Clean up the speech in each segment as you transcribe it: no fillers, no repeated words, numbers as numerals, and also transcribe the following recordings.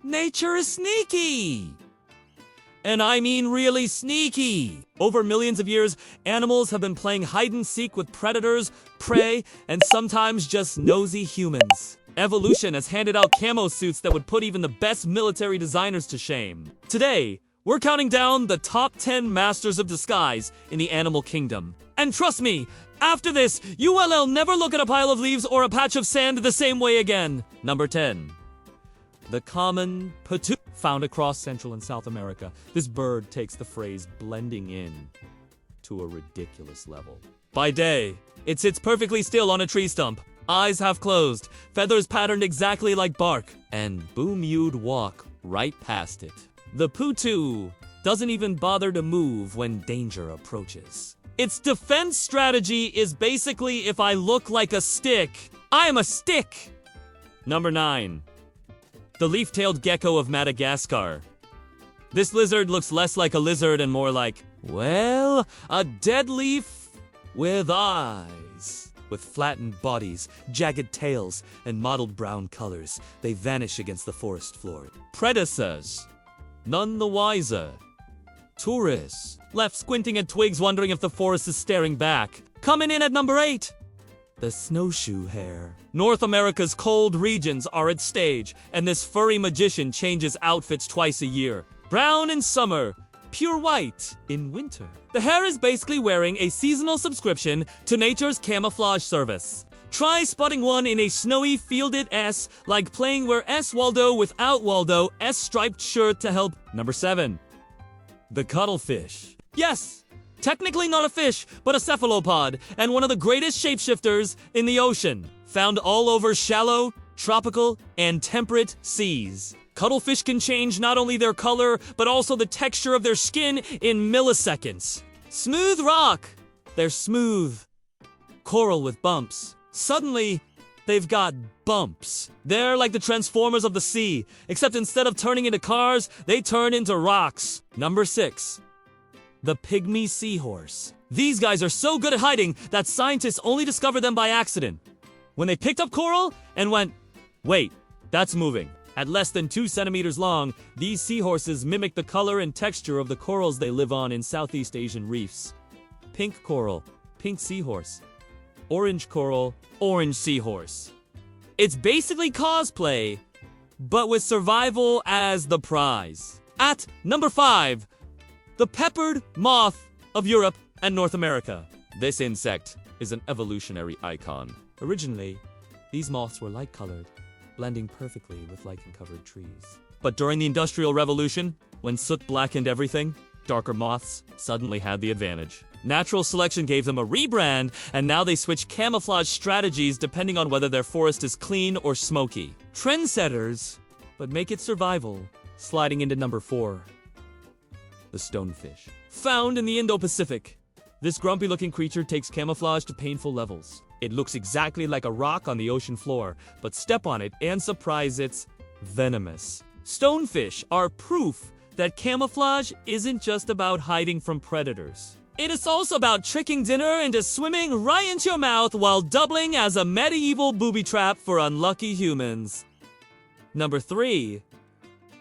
Nature is sneaky! And I mean really sneaky! Over millions of years, animals have been playing hide-and-seek with predators, prey, and sometimes just nosy humans. Evolution has handed out camo suits that would put even the best military designers to shame. Today, we're counting down the top 10 masters of disguise in the animal kingdom. And trust me, after this, you will never look at a pile of leaves or a patch of sand the same way again. Number 10. The common patu, found across Central and South America. This bird takes the phrase blending in to a ridiculous level. By day, it sits perfectly still on a tree stump, eyes half closed, feathers patterned exactly like bark, and boom, you'd walk right past it. The putu doesn't even bother to move when danger approaches. Its defense strategy is basically, if I look like a stick, I am a stick! Number 9. The leaf-tailed gecko of Madagascar. This lizard looks less like a lizard and more like, well, a dead leaf with eyes. With flattened bodies, jagged tails, and mottled brown colors, they vanish against the forest floor. Predators, none the wiser. Tourists, left squinting at twigs wondering if the forest is staring back. Coming in at number 8. The snowshoe hare. North America's cold regions are its stage, and this furry magician changes outfits twice a year. Brown in summer, pure white in winter. The hare is basically wearing a seasonal subscription to nature's camouflage service. Try spotting one in a snowy fielded S, like playing where S Waldo without Waldo, S striped shirt to help. Number 7. The cuttlefish. Yes! Technically not a fish, but a cephalopod, and one of the greatest shapeshifters in the ocean. Found all over shallow, tropical, and temperate seas. Cuttlefish can change not only their color, but also the texture of their skin in milliseconds. Smooth rock. They're smooth. Coral with bumps. Suddenly, they've got bumps. They're like the Transformers of the sea, except instead of turning into cars, they turn into rocks. Number 6. The pygmy seahorse. These guys are so good at hiding that scientists only discovered them by accident. When they picked up coral and went, wait, that's moving. At less than 2 centimeters long, these seahorses mimic the color and texture of the corals they live on in Southeast Asian reefs. Pink coral, pink seahorse. Orange coral, orange seahorse. It's basically cosplay, but with survival as the prize. At number 5, the peppered moth of Europe and North America. This insect is an evolutionary icon. Originally, these moths were light-colored, blending perfectly with lichen-covered trees. But during the Industrial Revolution, when soot blackened everything, darker moths suddenly had the advantage. Natural selection gave them a rebrand, and now they switch camouflage strategies depending on whether their forest is clean or smoky. Trendsetters, but make it survival. Sliding into number 4. The stonefish. Found in the Indo-Pacific. This grumpy-looking creature takes camouflage to painful levels. It looks exactly like a rock on the ocean floor, but step on it and surprise, it's venomous. Stonefish are proof that camouflage isn't just about hiding from predators. It is also about tricking dinner into swimming right into your mouth while doubling as a medieval booby trap for unlucky humans. Number 3.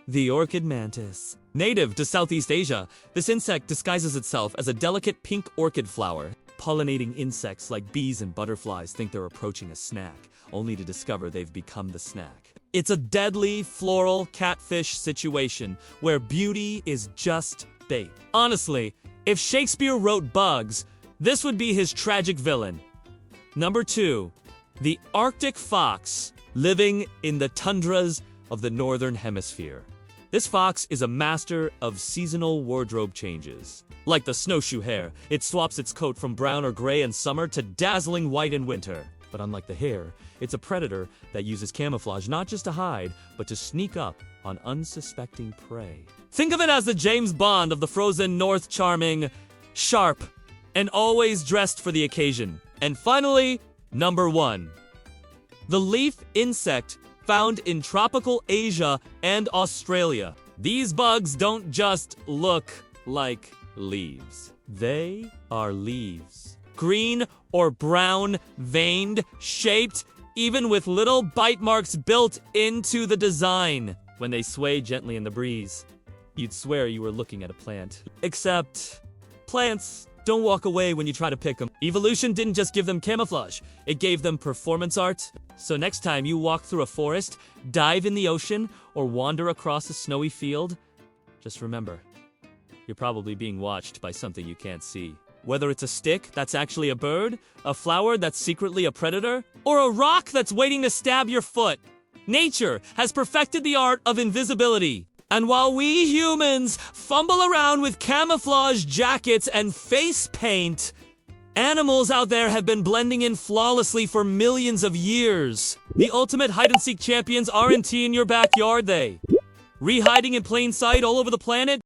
The orchid mantis. Native to Southeast Asia, this insect disguises itself as a delicate pink orchid flower. Pollinating insects like bees and butterflies think they're approaching a snack, only to discover they've become the snack. It's a deadly floral catfish situation where beauty is just bait. Honestly, if Shakespeare wrote bugs, this would be his tragic villain. Number 2. The Arctic fox, living in the tundras of the Northern Hemisphere. This fox is a master of seasonal wardrobe changes. Like the snowshoe hare, it swaps its coat from brown or gray in summer to dazzling white in winter. But unlike the hare, it's a predator that uses camouflage not just to hide, but to sneak up on unsuspecting prey. Think of it as the James Bond of the frozen north, charming, sharp, and always dressed for the occasion. And finally, number 1. The leaf insect found in tropical Asia and Australia. These bugs don't just look like leaves. They are leaves. Green or brown, veined, shaped, even with little bite marks built into the design. when they sway gently in the breeze. You'd swear you were looking at a plant. Except, plants don't walk away when you try to pick them. Evolution didn't just give them camouflage, it gave them performance art. So next time you walk through a forest, dive in the ocean, or wander across a snowy field, just remember, you're probably being watched by something you can't see. Whether it's a stick that's actually a bird, a flower that's secretly a predator, or a rock that's waiting to stab your foot, nature has perfected the art of invisibility. And while we humans fumble around with camouflage jackets and face paint, animals out there have been blending in flawlessly for millions of years. The ultimate hide-and-seek champions aren't in your backyard, they. Re-hiding in plain sight all over the planet?